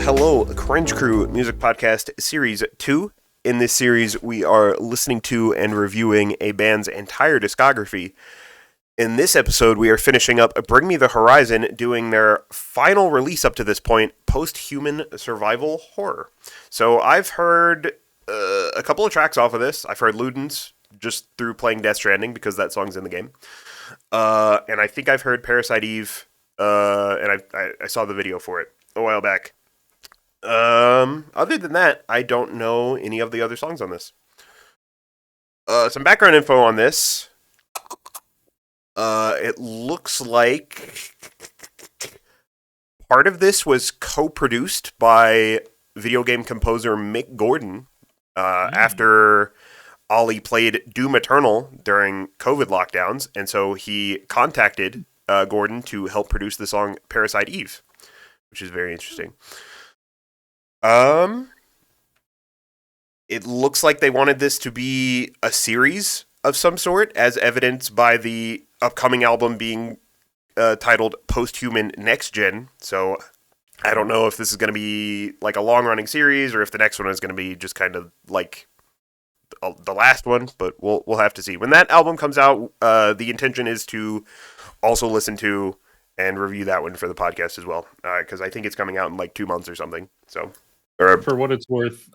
Hello, Cringe Crew Music Podcast Series 2. In this series, we are listening to and reviewing a band's entire discography. In this episode, we are finishing up Bring Me the Horizon, doing their final release up to this point, Posthuman Survival Horror. So I've heard a couple of tracks off of this. I've heard Ludens just through playing Death Stranding because that song's in the game. And I think I've heard Parasite Eve, and I saw the video for it a while back. Other than that, I don't know any of the other songs on this. Some background info on this. It looks like part of this was co-produced by video game composer Mick Gordon after Ollie played Doom Eternal during COVID lockdowns, and so he contacted Gordon to help produce the song Parasite Eve, which is very interesting. It looks like they wanted this to be a series of some sort, as evidenced by the upcoming album being titled Posthuman Next Gen. So I don't know if this is going to be like a long-running series or if the next one is going to be just kind of like the last one, but we'll have to see. When that album comes out, the intention is to also listen to and review that one for the podcast as well, because I think it's coming out in like 2 months or something. So, for what it's worth,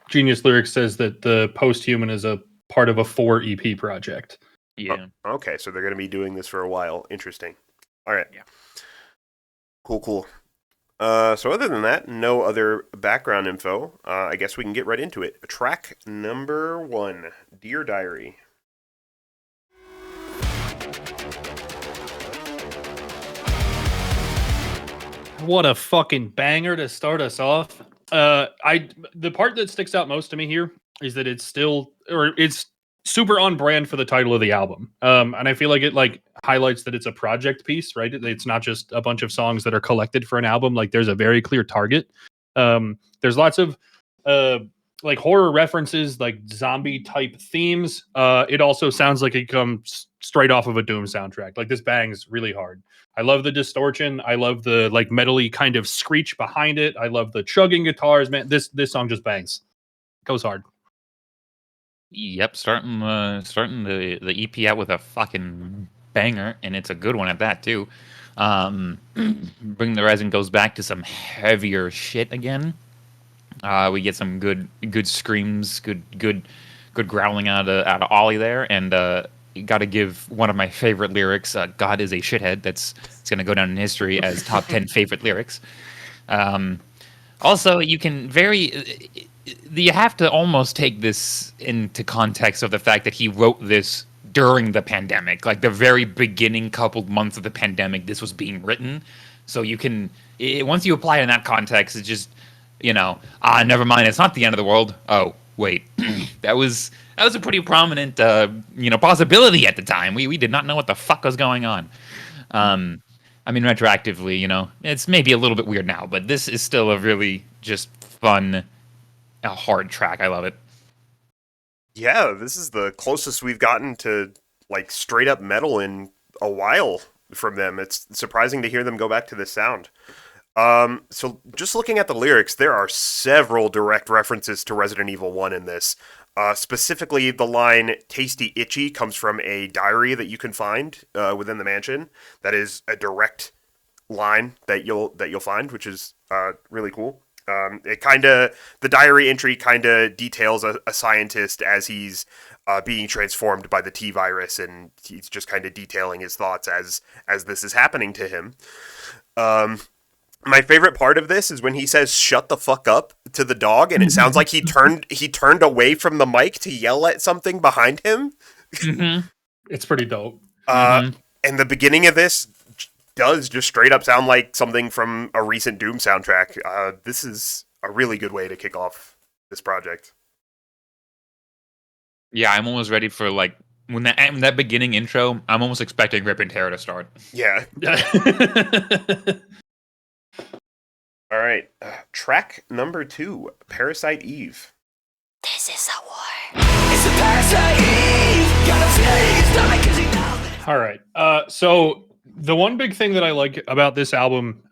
Genius Lyrics says that the Posthuman is a part of a 4 EP project. Yeah. Oh, okay, so they're going to be doing this for a while. Interesting. All right. Yeah. Cool. So other than that, no other background info. I guess we can get right into it. Track number 1, Dear Diary. What a fucking banger to start us off. The part that sticks out most to me here is that it's super on brand for the title of the album. And I feel like it highlights that it's a project piece, right? It's not just a bunch of songs that are collected for an album. Like there's a very clear target. There's lots of horror references, like zombie type themes. It also sounds like it comes straight off of a Doom soundtrack. Like this bangs really hard. I love the distortion. I love the metally kind of screech behind it. I love the chugging guitars, man. This song just bangs. Goes hard. Yep, starting the EP out with a fucking banger, and it's a good one at that too. Bring the Horizon goes back to some heavier shit again. We get some good screams, good growling out of Ollie there, and you got to give one of my favorite lyrics. God is a shithead. It's going to go down in history as top 10 favorite lyrics. Also, you have to almost take this into context of the fact that he wrote this during the pandemic, like the very beginning couple months of the pandemic. This was being written, so you can once you apply it in that context, it's just never mind. It's not the end of the world. Oh wait, that was a pretty prominent possibility at the time. We did not know what the fuck was going on. I mean, retroactively, it's maybe a little bit weird now, but this is still a really just fun, a hard track. I love it. Yeah, this is the closest we've gotten to straight up metal in a while from them. It's surprising to hear them go back to this sound. So just looking at the lyrics, there are several direct references to Resident Evil 1 in this. Specifically, the line "Tasty Itchy" comes from a diary that you can find within the mansion. That is a direct line that you'll find, which is really cool. The diary entry kind of details a scientist as he's being transformed by the T virus, and he's just kind of detailing his thoughts as this is happening to him. My favorite part of this is when he says "shut the fuck up" to the dog, and it sounds like he turned away from the mic to yell at something behind him. Mm-hmm. It's pretty dope. And the beginning of this does just straight up sound like something from a recent Doom soundtrack. This is a really good way to kick off this project. Yeah, I'm almost ready for when that beginning intro. I'm almost expecting Rip and Tear to start. Yeah. All right, track number 2, Parasite Eve. This is a war. It's a Parasite Eve. Got a feeling it's time because he knows. All right. So the one big thing that I like about this album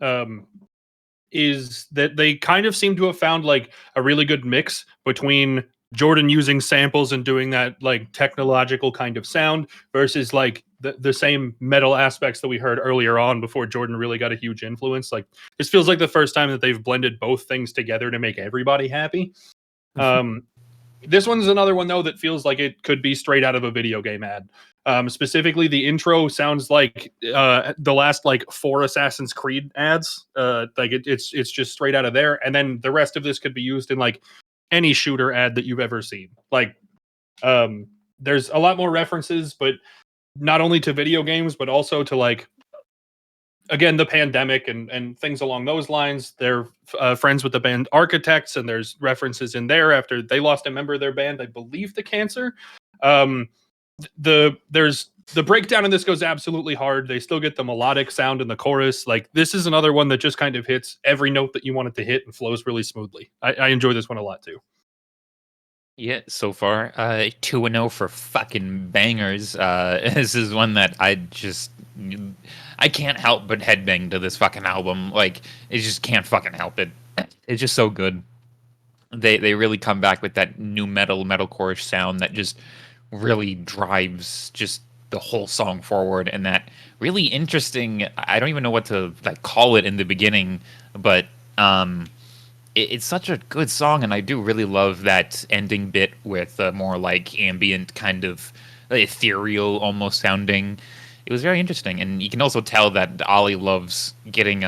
is that they kind of seem to have found like a really good mix between Jordan using samples and doing that like technological kind of sound versus like the same metal aspects that we heard earlier on before Jordan really got a huge influence. Like this feels like the first time that they've blended both things together to make everybody happy. Um, this one's another one though that feels like it could be straight out of a video game ad. Specifically, the intro sounds like the last like 4 Assassin's Creed ads. Like it's just straight out of there, and then the rest of this could be used in like any shooter ad that you've ever seen. Like, there's a lot more references, but not only to video games, but also to like again the pandemic and things along those lines. They're friends with the band Architects, and there's references in there after they lost a member of their band, I believe, to cancer. Um, there's the breakdown in this goes absolutely hard. They still get the melodic sound in the chorus. Like this is another one that just kind of hits every note that you want it to hit and flows really smoothly. I enjoy this one a lot too. Yeah, so far, 2-0 for fucking bangers. This is one that I can't help but headbang to this fucking album. Like, I just can't fucking help it. It's just so good. They really come back with that new metalcore sound that just really drives just the whole song forward, and that really interesting. I don't even know what to like call it in the beginning, but it's such a good song, and I do really love that ending bit with a more like ambient kind of ethereal almost sounding. It was very interesting, and you can also tell that Ollie loves getting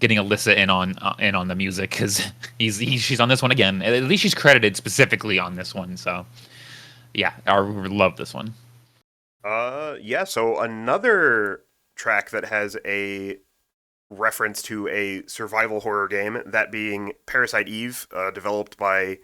Alyssa in on the music because she's on this one again. At least she's credited specifically on this one. So yeah, I love this one. Yeah, so another track that has a reference to a survival horror game, that being Parasite Eve, developed by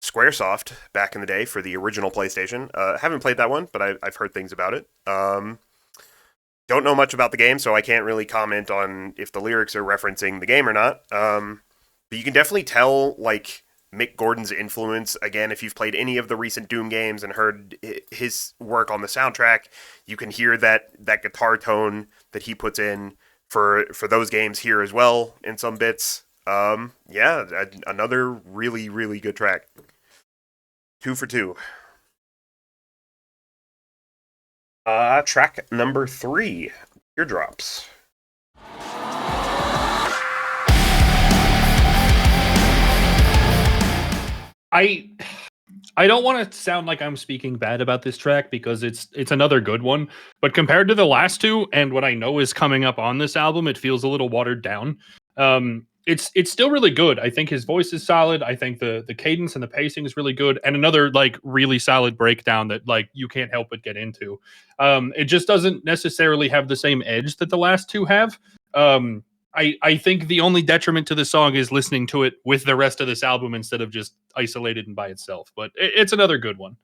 Squaresoft back in the day for the original PlayStation. Haven't played that one, but I've heard things about it. Don't know much about the game, so I can't really comment on if the lyrics are referencing the game or not. But you can definitely tell, like, Mick Gordon's influence. Again, if you've played any of the recent Doom games and heard his work on the soundtrack, you can hear that guitar tone that he puts in for those games here as well in some bits. Yeah, another really, really good track. 2 for 2. Track number 3, Teardrops. I don't want to sound like I'm speaking bad about this track because it's another good one, but compared to the last two and what I know is coming up on this album, it feels a little watered down. It's still really good. I think his voice is solid. I think the cadence and the pacing is really good, and another like really solid breakdown that like you can't help but get into. It just doesn't necessarily have the same edge that the last two have. I think the only detriment to the song is listening to it with the rest of this album instead of just isolated and by itself. But it's another good one.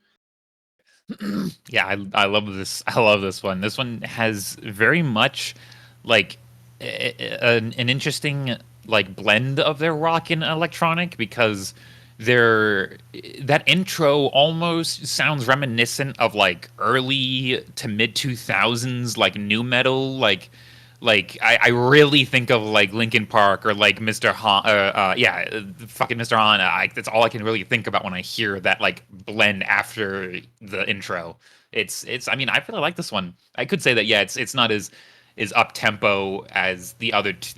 Yeah, I love this. I love this one. This one has very much like an interesting like blend of their rock and electronic because that intro almost sounds reminiscent of like early to mid 2000s like new metal like I really think of like Linkin Park or like Mr. Han, fucking Mr. Han. That's all I can really think about when I hear that like blend after the intro. It's. I mean, I really like this one. I could say that yeah, it's not as up tempo as the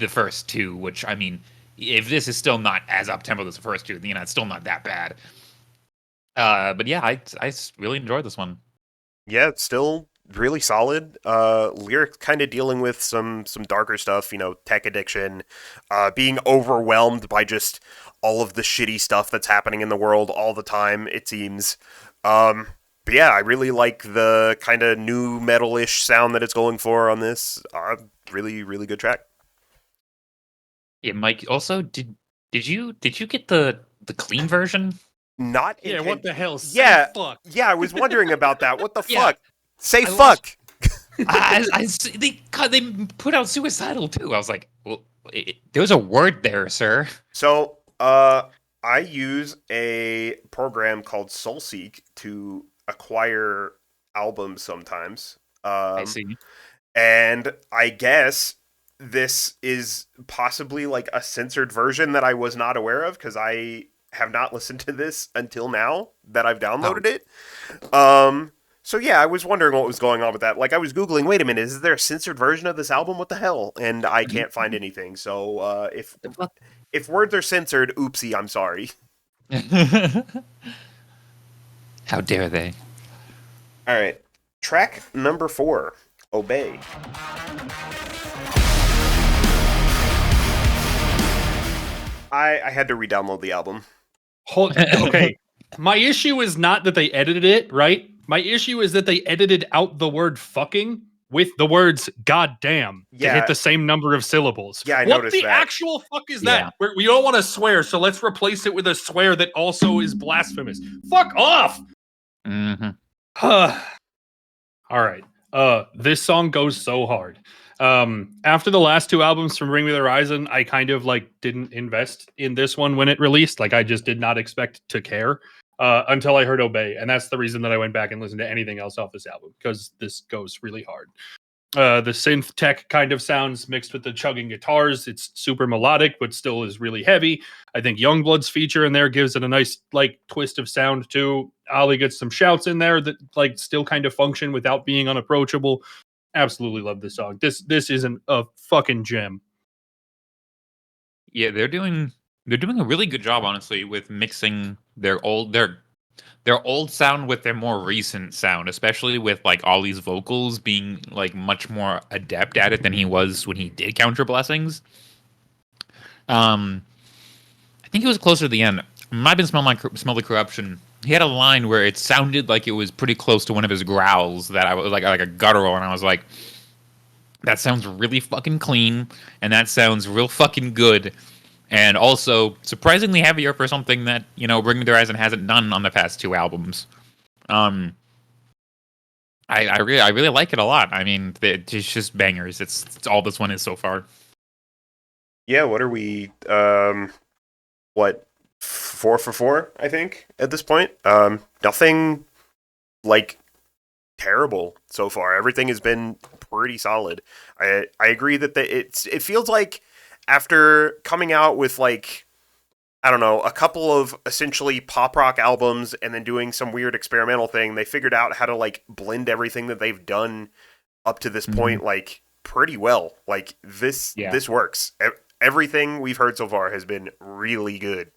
first two. Which I mean, if this is still not as up tempo as the first two, it's still not that bad. But yeah, I really enjoyed this one. Yeah, it's still really solid. Lyrics kind of dealing with some darker stuff, tech addiction, being overwhelmed by just all of the shitty stuff that's happening in the world all the time, it seems. But yeah, I really like the kind of new metal-ish sound that it's going for on this. Really, really good track. Yeah, Mike. Also, did you get the clean version? Not Yeah, what the hell? Yeah, fuck. yeah, I was wondering about that. What the Yeah. fuck? Say I fuck. they put out suicidal too. I was like, well, there's a word there, sir. So, I use a program called SoulSeek to acquire albums sometimes. I see. And I guess this is possibly like a censored version that I was not aware of because I have not listened to this until now that I've downloaded it. So yeah, I was wondering what was going on with that. Like I was Googling, wait a minute, is there a censored version of this album? What the hell? And I can't find anything. So if words are censored, oopsie, I'm sorry. How dare they? All right. Track number 4, Obey. I had to re-download the album. Okay. My issue is not that they edited it, right? My issue is that they edited out the word fucking with the words goddamn to Yeah. hit the same number of syllables. Yeah, I what noticed the that. actual fuck is Yeah. that? We don't want to swear, so let's replace it with a swear that also is blasphemous. Fuck off! Mm-hmm. All right. This song goes so hard. After the last 2 albums from Bring Me the Horizon, I kind of like didn't invest in this one when it released. Like I just did not expect to care until I heard Obey, and that's the reason that I went back and listened to anything else off this album because this goes really hard. The synth tech kind of sounds mixed with the chugging guitars. It's super melodic, but still is really heavy. I think Youngblood's feature in there gives it a nice like twist of sound too. Ollie gets some shouts in there that like still kind of function without being unapproachable. Absolutely love this song. This isn't a fucking gem. Yeah, they're doing a really good job, honestly, with mixing their old sound with their more recent sound, especially with like Ollie's vocals being like much more adept at it than he was when he did Counter Blessings. I think it was closer to the end. Might have been Smell the Corruption. He had a line where it sounded like it was pretty close to one of his growls that I was like a guttural, and I was like, that sounds really fucking clean, and that sounds real fucking good. And also surprisingly heavier for something that, you know, Bring Me the Horizon hasn't done on the past 2 albums. I really like it a lot. I mean, it's just bangers. It's all this one is so far. Yeah, what are we? What 4 for 4? I think at this point. Nothing like terrible so far. Everything has been pretty solid. I agree that it feels like after coming out with like I don't know, a couple of essentially pop rock albums and then doing some weird experimental thing, they figured out how to like blend everything that they've done up to this point like pretty well. Like this works. Everything we've heard so far has been really good.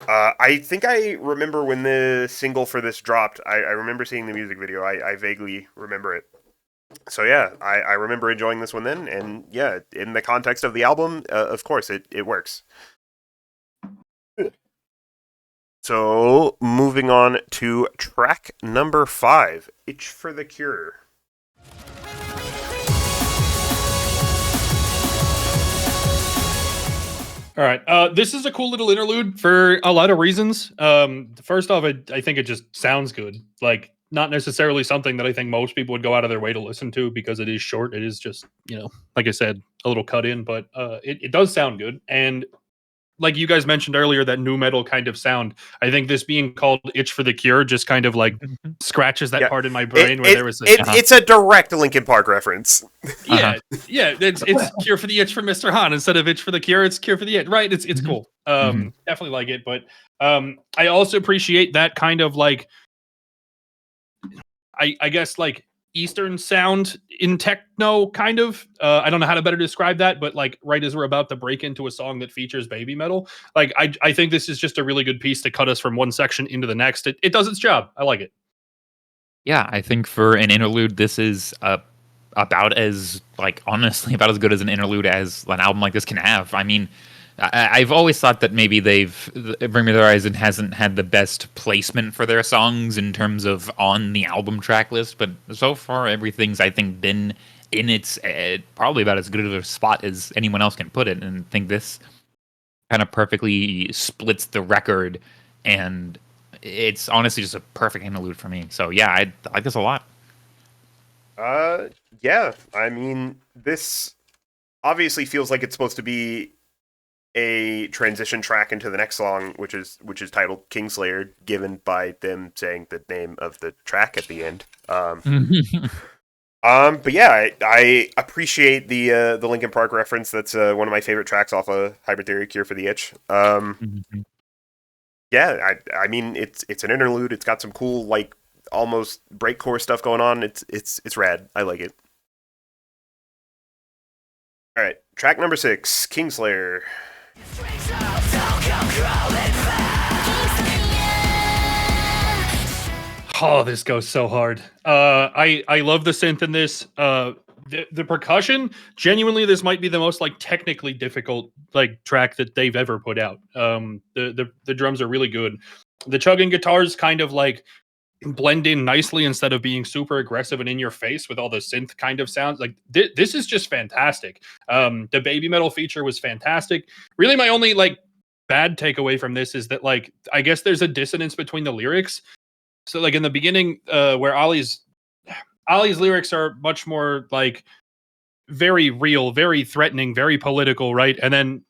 I think I remember when the single for this dropped. I remember seeing the music video. I vaguely remember it. So yeah, I remember enjoying this one then, and yeah, in the context of the album, of course, it works. So, moving on to track number 5, Itch for the Cure. All right. This is a cool little interlude for a lot of reasons. First off, I think it just sounds good. Like, not necessarily something that I think most people would go out of their way to listen to because it is short. It is just, you know, like I said, a little cut in, but it does sound good. And like you guys mentioned earlier, that new metal kind of sound. I think this being called "Itch for the Cure" just kind of like scratches that part in my brain where there was. It's a direct Linkin Park reference. Yeah, yeah. It's "Cure for the Itch" from Mr. Han instead of "Itch for the Cure." It's "Cure for the Itch." Right? It's cool. Definitely like it, but I also appreciate that kind of like, I guess like Eastern sound in techno, kind of. I don't know how to better describe that, but like right as we're about to break into a song that features baby metal, like I think this is just a really good piece to cut us from one section into the next. It does its job. I like it. Yeah, I think for an interlude, this is about as like honestly about as good as an interlude as an album like this can have. I mean, I've always thought that maybe Bring Me the Horizon hasn't had the best placement for their songs in terms of on the album track list, but so far everything's I think been in its probably about as good of a spot as anyone else can put it, and I think this kind of perfectly splits the record, and it's honestly just a perfect interlude for me. So yeah, I like this a lot. Yeah, I mean, this obviously feels like it's supposed to be a transition track into the next song, which is titled Kingslayer, given by them saying the name of the track at the end. But yeah, I appreciate the Linkin Park reference. That's one of my favorite tracks off of Hybrid Theory, Cure for the Itch. Mhm. Yeah, I mean it's an interlude. It's got some cool like almost breakcore stuff going on. It's rad. I like it. All right, track number 6, Kingslayer. Oh, this goes so hard. I love the synth in this. The percussion, genuinely, this might be the most like technically difficult like track that they've ever put out. The drums are really good. The chugging guitars kind of like blend in nicely instead of being super aggressive and in your face with all the synth kind of sounds. Like this is just fantastic. The baby metal feature was fantastic. Really, my only like bad takeaway from this is that like I guess there's a dissonance between the lyrics. So like in the beginning, where Ali's lyrics are much more like very real, very threatening, very political, right? And then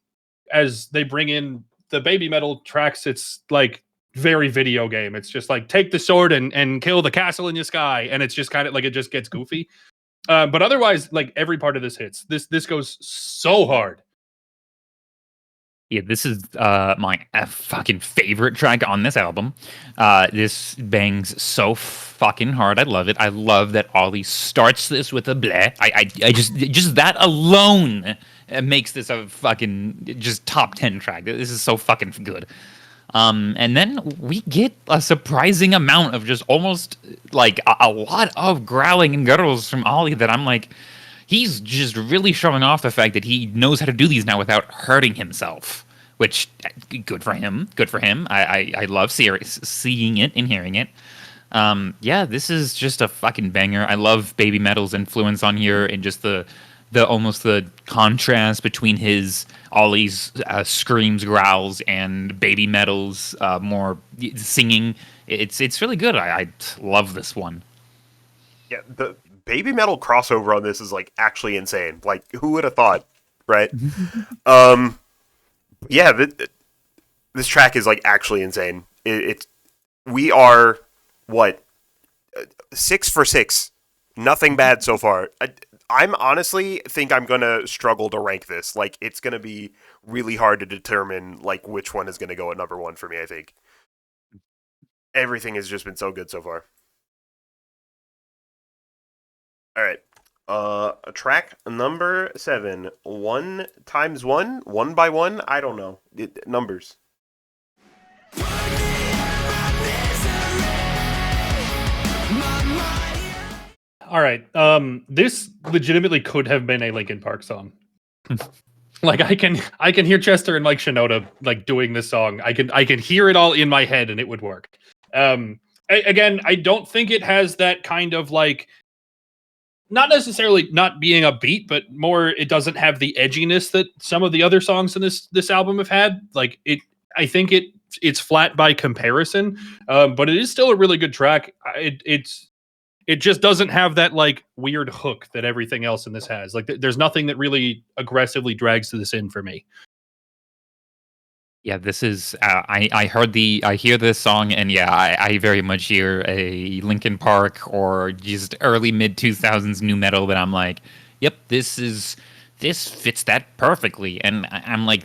as they bring in the baby metal tracks, it's like very video game. It's just like take the sword and kill the castle in the sky, and it's just kind of like it just gets goofy. But otherwise, like every part of this hits. This goes so hard. Yeah, this is my fucking favorite track on this album. This bangs so fucking hard. I love it. I love that Ollie starts this with a bleh. I just that alone makes this a fucking just top 10 track. This is so fucking good. And then we get a surprising amount of just almost like a lot of growling and gutturals from Ollie that I'm like, he's just really showing off the fact that he knows how to do these now without hurting himself. Which good for him. Good for him. I love seeing it and hearing it. Yeah, this is just a fucking banger. I love Baby Metal's influence on here and just the almost the contrast between his Ollie's screams, growls, and Baby Metal's more singing. It's really good. I love this one. Yeah, the baby metal crossover on this is like actually insane. Like who would have thought, right? um, yeah, this track is like actually insane. It's we are what 6 for 6. Nothing bad so far. I'm honestly think I'm gonna struggle to rank this. Like it's gonna be really hard to determine like which one is gonna go at number 1 for me. I think everything has just been so good so far. All right. Track number 7. 1 times 1, 1 by 1. I don't know numbers. All right. This legitimately could have been a Linkin Park song. Like I can hear Chester and Mike Shinoda like doing this song. I can hear it all in my head and it would work. Again, I don't think it has that kind of like not necessarily not being a beat, but more it doesn't have the edginess that some of the other songs in this album have had. Like I think it's flat by comparison, but it is still a really good track. It just doesn't have that like weird hook that everything else in this has. Like there's nothing that really aggressively drags this in for me. Yeah, this is. I hear this song, and yeah, I very much hear a Linkin Park or just early mid 2000s new metal that I'm like, yep, this fits that perfectly. And I'm like,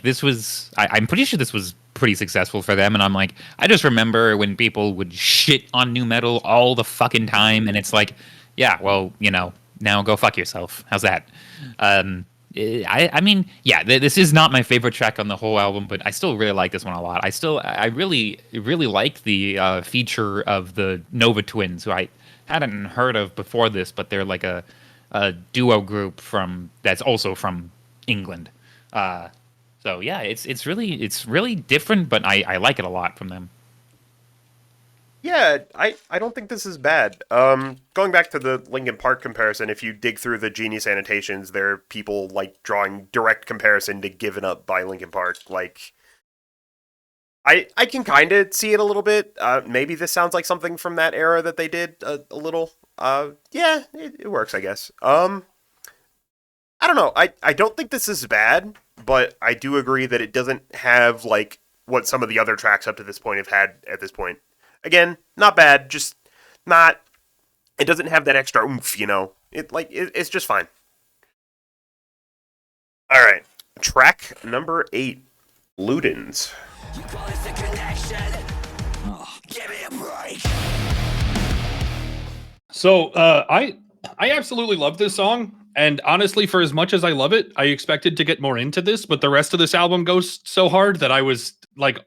I'm pretty sure this was pretty successful for them. And I'm like, I just remember when people would shit on new metal all the fucking time, and it's like, yeah, well, now go fuck yourself. How's that? I mean, yeah, this is not my favorite track on the whole album, but I still really like this one a lot. I really, really like the feature of the Nova Twins, who I hadn't heard of before this, but they're like a duo group that's also from England. So yeah, it's really different, but I like it a lot from them. Yeah, I don't think this is bad. Going back to the Linkin Park comparison, if you dig through the Genius annotations, there are people like drawing direct comparison to Given Up by Linkin Park. Like, I can kind of see it a little bit. Maybe this sounds like something from that era that they did a little. Yeah, it works, I guess. I don't know. I don't think this is bad, but I do agree that it doesn't have like what some of the other tracks up to this point have had at this point. Again, not bad, just not. It doesn't have that extra oomph, It's just fine. All right, track number 8, Ludens. You call this a connection? Oh, give me a break. So I absolutely love this song, and honestly, for as much as I love it, I expected to get more into this, but the rest of this album goes so hard that I was like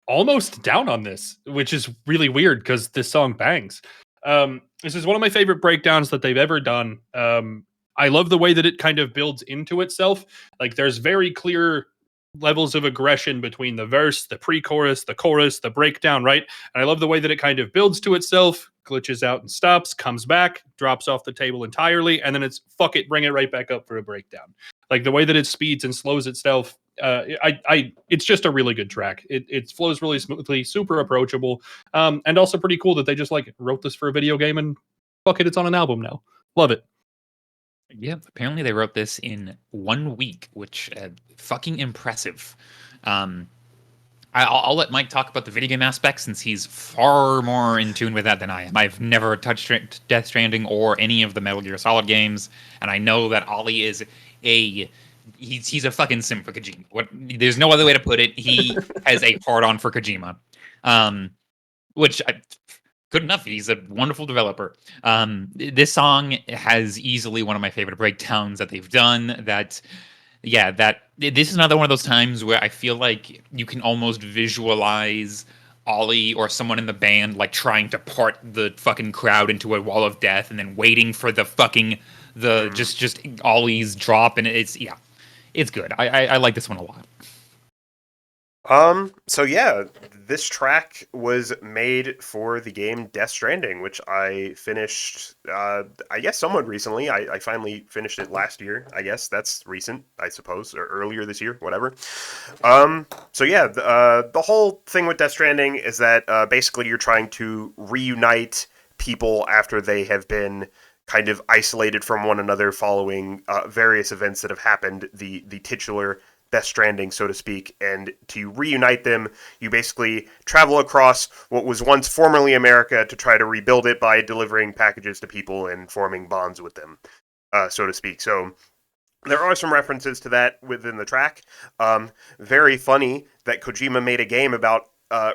almost down on this, which is really weird because this song bangs. This is one of my favorite breakdowns that they've ever done. I love the way that it kind of builds into itself. Like there's very clear levels of aggression between the verse, the pre-chorus, the chorus, the breakdown, right? And I love the way that it kind of builds to itself, glitches out and stops, comes back, drops off the table entirely, and then it's fuck it, bring it right back up for a breakdown. Like the way that it speeds and slows itself, it's just a really good track. It flows really smoothly, super approachable, and also pretty cool that they just like wrote this for a video game and fuck it, it's on an album now. Love it. Yeah, apparently they wrote this in 1 week, which fucking impressive. I'll let Mike talk about the video game aspect since he's far more in tune with that than I am. I've never touched Death Stranding or any of the Metal Gear Solid games, and I know that Ollie is he's a fucking sim for Kojima. There's no other way to put it. He has a hard on for Kojima, which good enough. He's a wonderful developer. This song has easily one of my favorite breakdowns that they've done. This is another one of those times where I feel like you can almost visualize Ollie or someone in the band like trying to part the fucking crowd into a wall of death and then waiting for the fucking just Ollie's drop, and it's good. I like this one a lot. So yeah, this track was made for the game Death Stranding, which I finished, I guess somewhat recently. I finally finished it last year. I guess that's recent, I suppose, or earlier this year, whatever. So yeah, the whole thing with Death Stranding is that basically you're trying to reunite people after they have been kind of isolated from one another following various events that have happened, the titular Death Stranding, so to speak, and to reunite them, you basically travel across what was once formerly America to try to rebuild it by delivering packages to people and forming bonds with them, so to speak. So there are some references to that within the track. Very funny that Kojima made a game about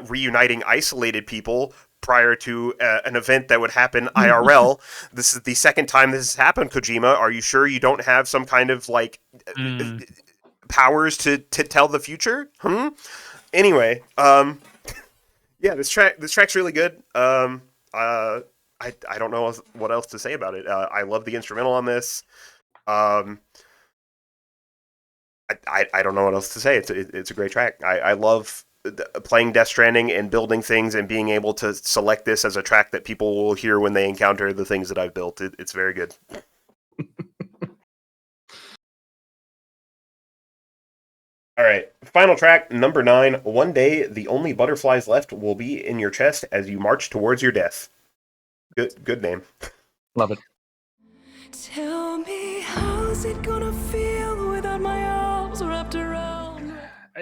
reuniting isolated people prior to an event that would happen IRL. This is the second time this has happened, Kojima. Are you sure you don't have some kind of, like... powers to tell the future? Anyway, yeah, this track's really good. I don't know what else to say about it. I love the instrumental on this. I don't know what else to say. It's a great track. I love playing Death Stranding and building things and being able to select this as a track that people will hear when they encounter the things that I've built. It's very good. All right, final track, number 9. One day, the only butterflies left will be in your chest as you march towards your death. Good name. Love it. Tell me, how's it gonna feel without my arms wrapped around?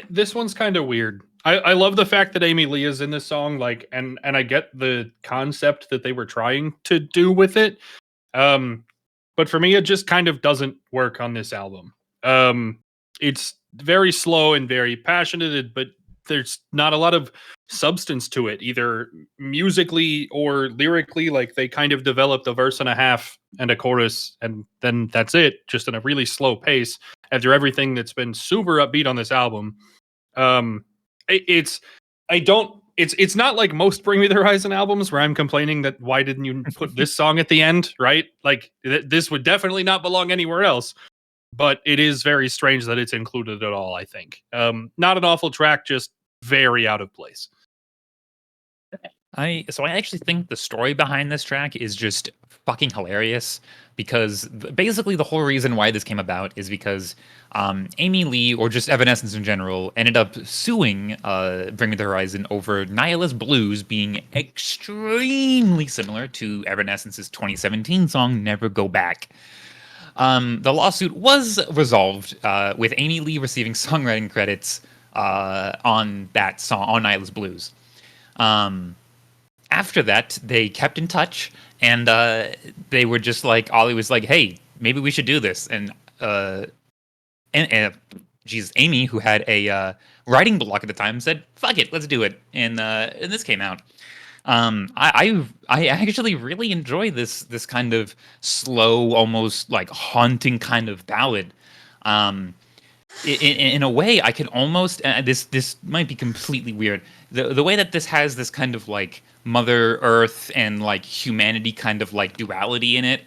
This one's kind of weird. I love the fact that Amy Lee is in this song, like, and I get the concept that they were trying to do with it. But for me, it just kind of doesn't work on this album. It's very slow and very passionate, but there's not a lot of substance to it, either musically or lyrically. Like they kind of developed a verse and a half and a chorus, and then that's it, just in a really slow pace after everything that's been super upbeat on this album. It's not like most Bring Me the Horizon albums where I'm complaining that why didn't you put this song at the end, right? Like this would definitely not belong anywhere else. But it is very strange that it's included at all, I think. Not an awful track, just very out of place. I actually think the story behind this track is just fucking hilarious because basically the whole reason why this came about is because Amy Lee, or just Evanescence in general, ended up suing Bring Me the Horizon over Nihilist Blues being extremely similar to Evanescence's 2017 song Never Go Back. The lawsuit was resolved with Amy Lee receiving songwriting credits on that song, on Nihilist Blues. after that, they kept in touch, and they were just like, Ollie was like, "Hey, maybe we should do this," and Jesus, Amy, who had a writing block at the time, said, "Fuck it, let's do it," and this came out. I actually really enjoy this kind of slow, almost like haunting kind of ballad. Um, in a way, I can almost this might be completely weird. The way that this has this kind of like Mother Earth and like humanity kind of like duality in it.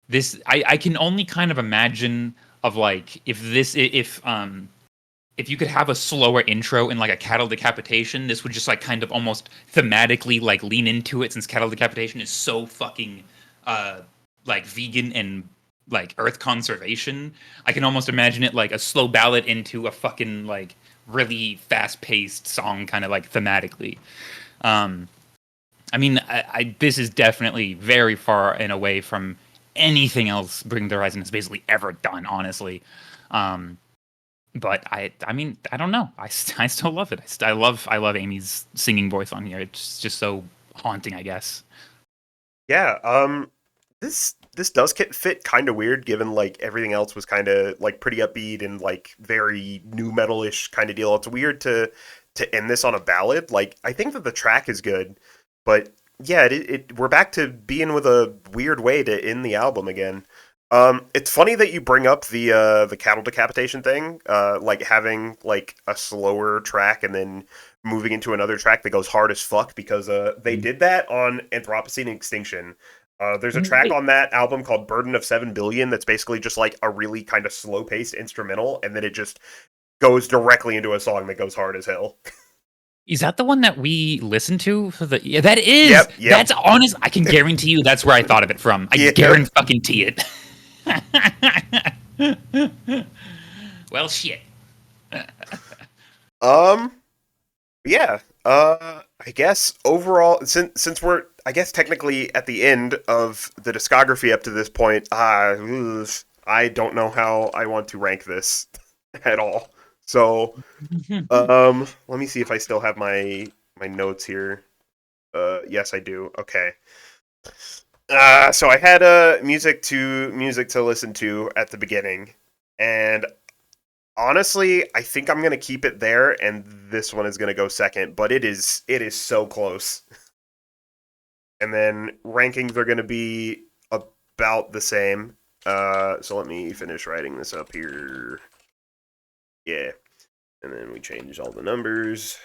This I can only kind of imagine of like if you could have a slower intro in like a cattle decapitation, this would just like kind of almost thematically like lean into it, since cattle decapitation is so fucking like vegan and like earth conservation. I can almost imagine it like a slow ballad into a fucking like really fast paced song, kind of like thematically. Um, I mean, this is definitely very far and away from anything else Bring the Horizon has basically ever done, honestly. Um, but I mean, I don't know. I still love it. I love Amy's singing voice on here. It's just so haunting, I guess. Yeah, this does fit kind of weird, given like everything else was kind of like pretty upbeat and like very new metal-ish kind of deal. It's weird to end this on a ballad. Like, I think that the track is good, but yeah, we're back to being with a weird way to end the album again. It's funny that you bring up the cattle decapitation thing, like having like a slower track and then moving into another track that goes hard as fuck, because they did that on Anthropocene and Extinction. There's a track on that album called Burden of 7 Billion that's basically just like a really kind of slow-paced instrumental, and then it just goes directly into a song that goes hard as hell. Is that the one that we listened to for the? Yeah, that is. Yep. That's honest. I can guarantee you that's where I thought of it from. I guarantee it. Well, shit. Yeah. I guess overall, since we're, I guess, technically at the end of the discography up to this point, I don't know how I want to rank this at all. So, let me see if I still have my notes here. Yes, I do. Okay. So I had music to listen to at the beginning, and honestly, I think I'm gonna keep it there, and this one is gonna go second. But it is so close. And then rankings are gonna be about the same. So let me finish writing this up here. Yeah, and then we change all the numbers.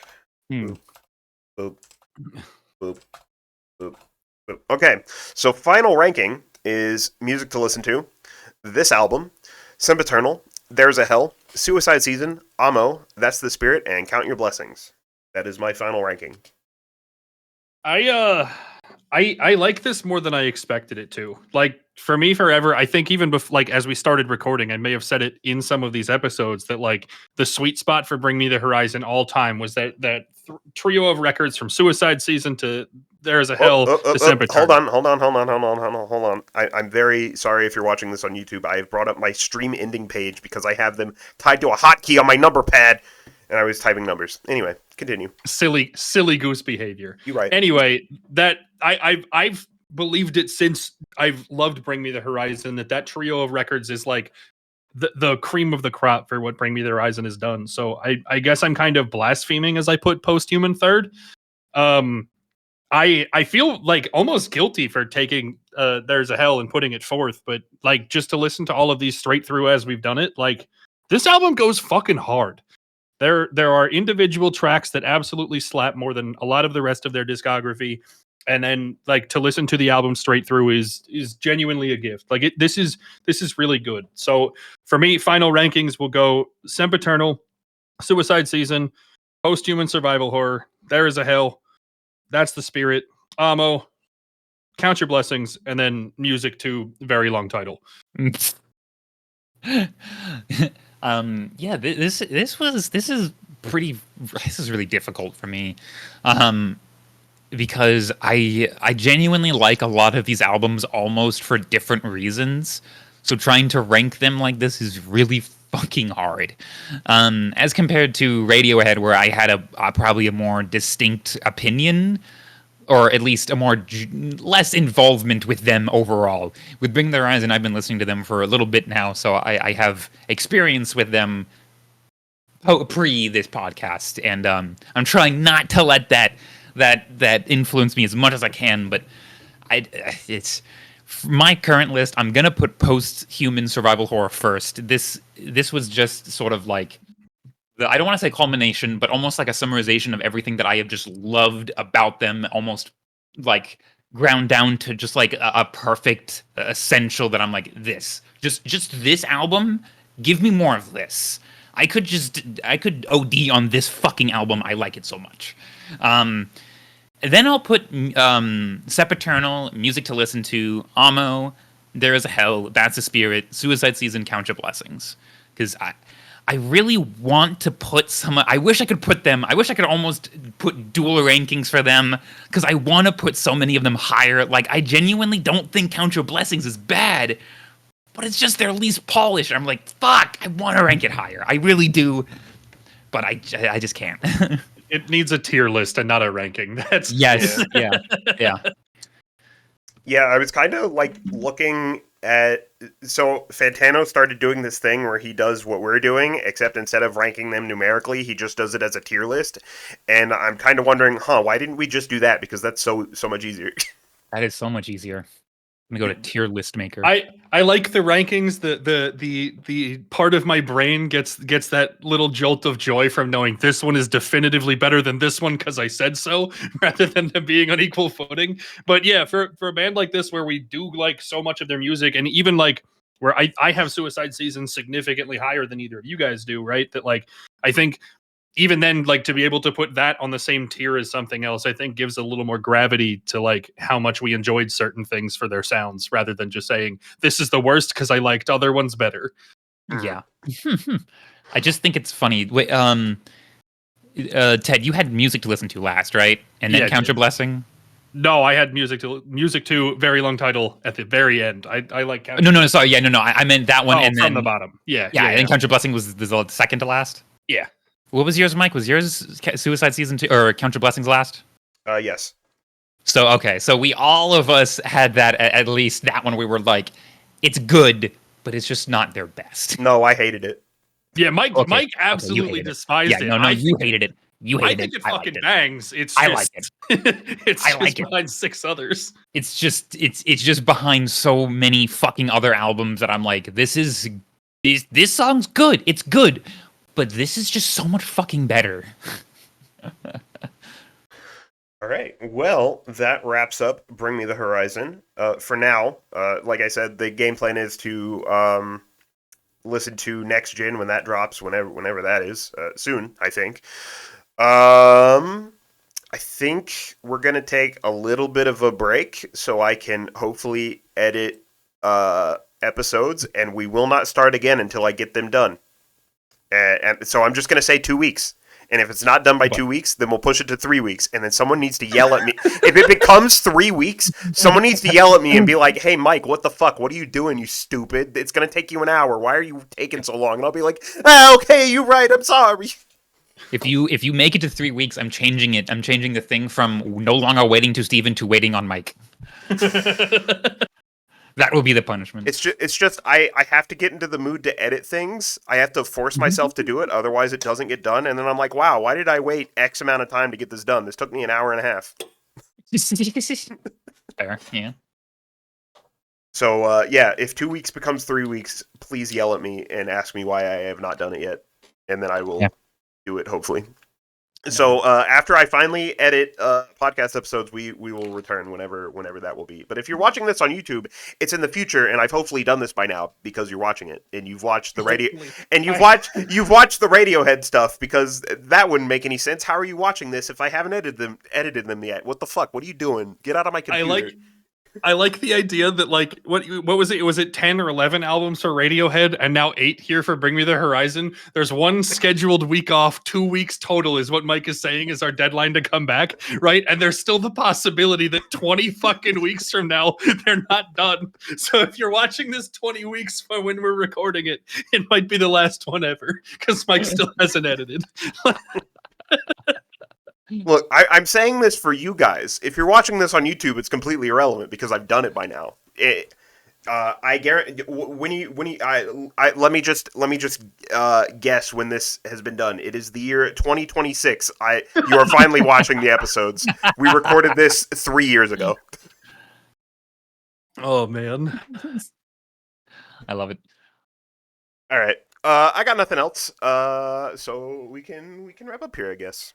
Boop, boop, boop, boop, boop. Okay, so final ranking is music to listen to. This album, Sempiternal, There's a Hell, Suicide Season, Amo, That's the Spirit, and Count Your Blessings. That is my final ranking. I like this more than I expected it to. Like, for me, forever, I think even like as we started recording, I may have said it in some of these episodes that like the sweet spot for Bring Me the Horizon all time was that trio of records from Suicide Season to There's a Hell to Sempiternal. Hold on. I'm very sorry if you're watching this on YouTube. I have brought up my stream ending page because I have them tied to a hotkey on my number pad, and I was typing numbers. Anyway, continue. Silly goose behavior. You're right. Anyway, that I've believed it since I've loved Bring Me the Horizon, that trio of records is like the cream of the crop for what Bring Me the Horizon has done. So I guess I'm kind of blaspheming as I put Posthuman third. I feel like almost guilty for taking There's a Hell and putting it fourth, but like just to listen to all of these straight through as we've done it, like this album goes fucking hard. There are individual tracks that absolutely slap more than a lot of the rest of their discography, and then like to listen to the album straight through is genuinely a gift. Like this is really good. So for me, final rankings will go Sempiternal, Suicide Season, Posthuman Survival Horror, There Is a Hell, That's the Spirit, Amo, Count Your Blessings, and then music to very long title. Yeah, this is really difficult for me, because I genuinely like a lot of these albums almost for different reasons. So trying to rank them like this is really fucking hard, as compared to Radiohead, where I had a probably a more distinct opinion. or at least a more less involvement with them overall. With Bring the Horizon, I've been listening to them for a little bit now, so I have experience with them pre this podcast, and I'm trying not to let that influence me as much as I can. But it's my current list. I'm gonna put Posthuman survival horror first. This was just sort of like I don't want to say culmination, but almost like a summarization of everything that I have just loved about them, almost like ground down to just like a perfect essential that I'm like, just this album, give me more of this. I could OD on this fucking album. I like it so much. Then I'll put Sempiternal, Music to Listen to, Amo, There Is a Hell, That's the Spirit, Suicide Season, Count Your Blessings. Because I really want to put some. I wish I could put them. I wish I could almost put dual rankings for them because I want to put so many of them higher. Like I genuinely don't think Count Your Blessings is bad, but it's just their least polished. I'm like, fuck. I want to rank it higher. I really do, but I just can't. It needs a tier list and not a ranking. That's yes, yeah. Yeah, I was kind of like looking at, so Fantano started doing this thing where he does what we're doing, except instead of ranking them numerically, he just does it as a tier list. And I'm kind of wondering, why didn't we just do that? Because that's so much easier. That is so much easier. I'm gonna go to tier list maker. I like the rankings. The part of my brain gets that little jolt of joy from knowing this one is definitively better than this one because I said so, rather than them being on equal footing. But yeah, for a band like this where we do like so much of their music, and even like where I have Suicide Season significantly higher than either of you guys do, right? That like I think even then, like to be able to put that on the same tier as something else, I think gives a little more gravity to like how much we enjoyed certain things for their sounds, rather than just saying this is the worst because I liked other ones better. Yeah. I just think it's funny. Wait, Ted, you had Music to Listen to last, right? And then Count Your Blessing? No, I had music to very long title at the very end. I like Count. No, sorry. Yeah, no. I meant that one, and from then the bottom. Yeah. And then Count Your Blessing was the second to last? Yeah. What was yours, Mike? Was yours Suicide Season 2 or Count Your Blessings last? Yes. So, okay. So we all of us had that, at least that one we were like, it's good, but it's just not their best. No, I hated it. Yeah, Mike absolutely despised it. No, you hated it. I think it fucking bangs. I like it. It's just behind 6 others. It's just behind so many fucking other albums that I'm like, this song's good. It's good. But this is just so much fucking better. All right. Well, that wraps up Bring Me the Horizon. For now, like I said, the game plan is to listen to Next Gen when that drops, whenever that is, soon, I think. I think we're going to take a little bit of a break so I can hopefully edit episodes, and we will not start again until I get them done. And so I'm just going to say 2 weeks. And if it's not done by 2 weeks, then we'll push it to 3 weeks. And then someone needs to yell at me. If it becomes 3 weeks, someone needs to yell at me and be like, hey, Mike, what the fuck? What are you doing, you stupid? It's going to take you an hour. Why are you taking so long? And I'll be like, okay, you're right. I'm sorry. If you make it to 3 weeks, I'm changing it. I'm changing the thing from no longer waiting to Steven to waiting on Mike. That will be the punishment. It's just I have to get into the mood to edit things. I have to force myself to do it. Otherwise, it doesn't get done. And then I'm like, wow, why did I wait X amount of time to get this done? This took me an hour and a half. Fair, yeah. So, if 2 weeks becomes 3 weeks, please yell at me and ask me why I have not done it yet. And then I will do it, hopefully. So after I finally edit podcast episodes, we will return whenever that will be. But if you're watching this on YouTube, it's in the future, and I've hopefully done this by now because you're watching it and you've watched the radio and you've watched the Radiohead stuff, because that wouldn't make any sense. How are you watching this if I haven't edited them yet? What the fuck? What are you doing? Get out of my computer. I like the idea that like what was it? Was it 10 or 11 albums for Radiohead and now 8 here for Bring Me the Horizon? There's one scheduled week off, 2 weeks total is what Mike is saying is our deadline to come back, right? And there's still the possibility that 20 fucking weeks from now they're not done. So if you're watching this 20 weeks from when we're recording it, it might be the last one ever because Mike still hasn't edited. Look, I'm saying this for you guys. If you're watching this on YouTube, it's completely irrelevant because I've done it by now. I guarantee let me just guess when this has been done. It is the year 2026. You are finally watching the episodes. We recorded this 3 years ago. Oh man. I love it. All right. I got nothing else. So we can wrap up here, I guess.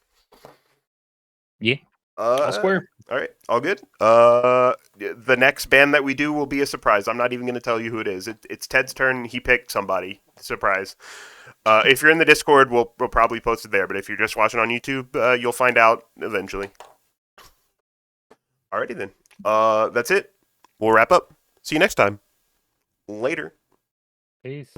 Yeah. I'll swear. All right, all good. The next band that we do will be a surprise. I'm not even going to tell you who it is. It's Ted's turn. He picked somebody. Surprise. If you're in the Discord, we'll probably post it there. But if you're just watching on YouTube, you'll find out eventually. Alrighty then. That's it. We'll wrap up. See you next time. Later. Peace.